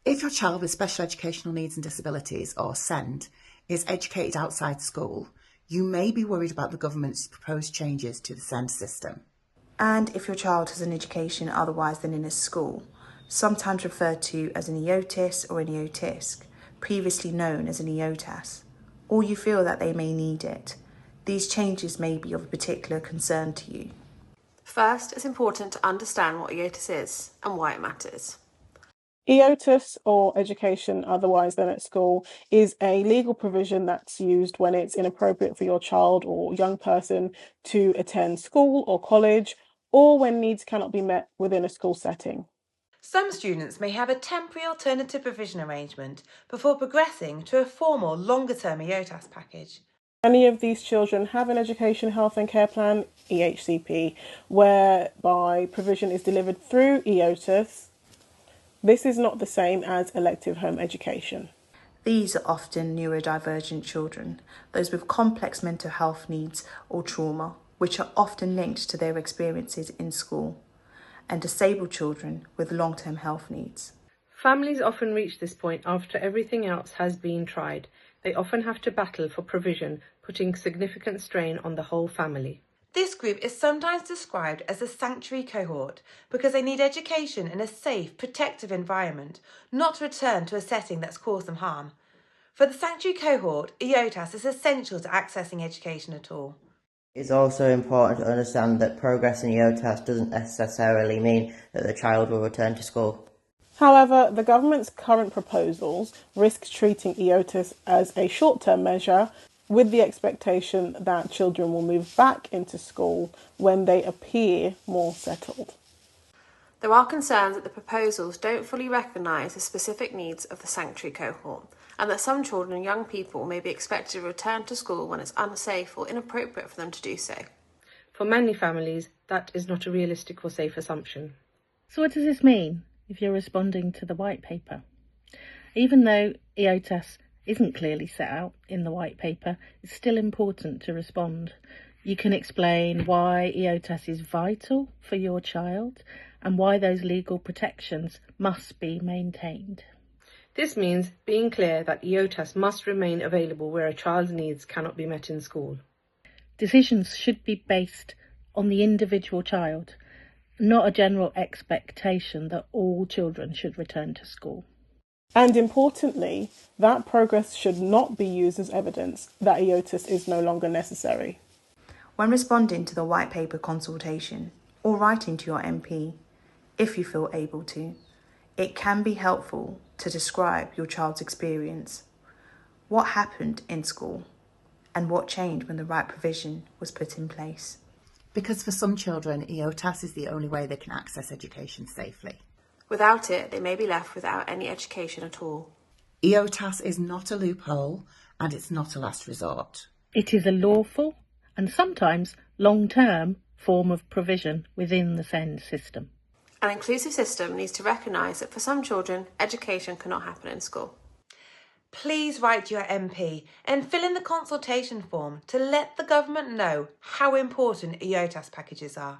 If your child with special educational needs and disabilities, or SEND, is educated outside school, you may be worried about the government's proposed changes to the SEND system. And if your child has an education otherwise than in a school, sometimes referred to as an EOTIS or an EOTIS, previously known as an EOTAS, or you feel that they may need it, these changes may be of a particular concern to you. First, it's important to understand what EOTIS is and why it matters. EOTIS, or education otherwise than at school, is a legal provision that's used when it's inappropriate for your child or young person to attend school or college, or when needs cannot be met within a school setting. Some students may have a temporary alternative provision arrangement before progressing to a formal longer-term EOTAS package. Many of these children have an Education, Health and Care Plan, EHCP, whereby provision is delivered through EOTIS. This is not the same as elective home education. These are often neurodivergent children, those with complex mental health needs or trauma, which are often linked to their experiences in school, and disabled children with long-term health needs. Families often reach this point after everything else has been tried. They often have to battle for provision, putting significant strain on the whole family. This group is sometimes described as a sanctuary cohort because they need education in a safe, protective environment, not to return to a setting that's caused them harm. For the sanctuary cohort, EOTAS is essential to accessing education at all. It's also important to understand that progress in EOTAS doesn't necessarily mean that the child will return to school. However, the government's current proposals risk treating EOTIS as a short-term measure, with the expectation that children will move back into school when they appear more settled. There are concerns that the proposals don't fully recognise the specific needs of the sanctuary cohort, and that some children and young people may be expected to return to school when it's unsafe or inappropriate for them to do so. For many families, that is not a realistic or safe assumption. So what does this mean if you're responding to the white paper? Even though EOTAS isn't clearly set out in the white paper, it's still important to respond. You can explain why EOTAS is vital for your child and why those legal protections must be maintained. This means being clear that EOTAS must remain available where a child's needs cannot be met in school. Decisions should be based on the individual child, not a general expectation that all children should return to school. And importantly, that progress should not be used as evidence that EOTIS is no longer necessary. When responding to the white paper consultation or writing to your MP, if you feel able to, it can be helpful to describe your child's experience, what happened in school, and what changed when the right provision was put in place. Because for some children, EOTAS is the only way they can access education safely. Without it, they may be left without any education at all. EOTAS is not a loophole and it's not a last resort. It is a lawful and sometimes long-term form of provision within the SEND system. An inclusive system needs to recognise that for some children, education cannot happen in school. Please write to your MP and fill in the consultation form to let the government know how important EOTAS packages are.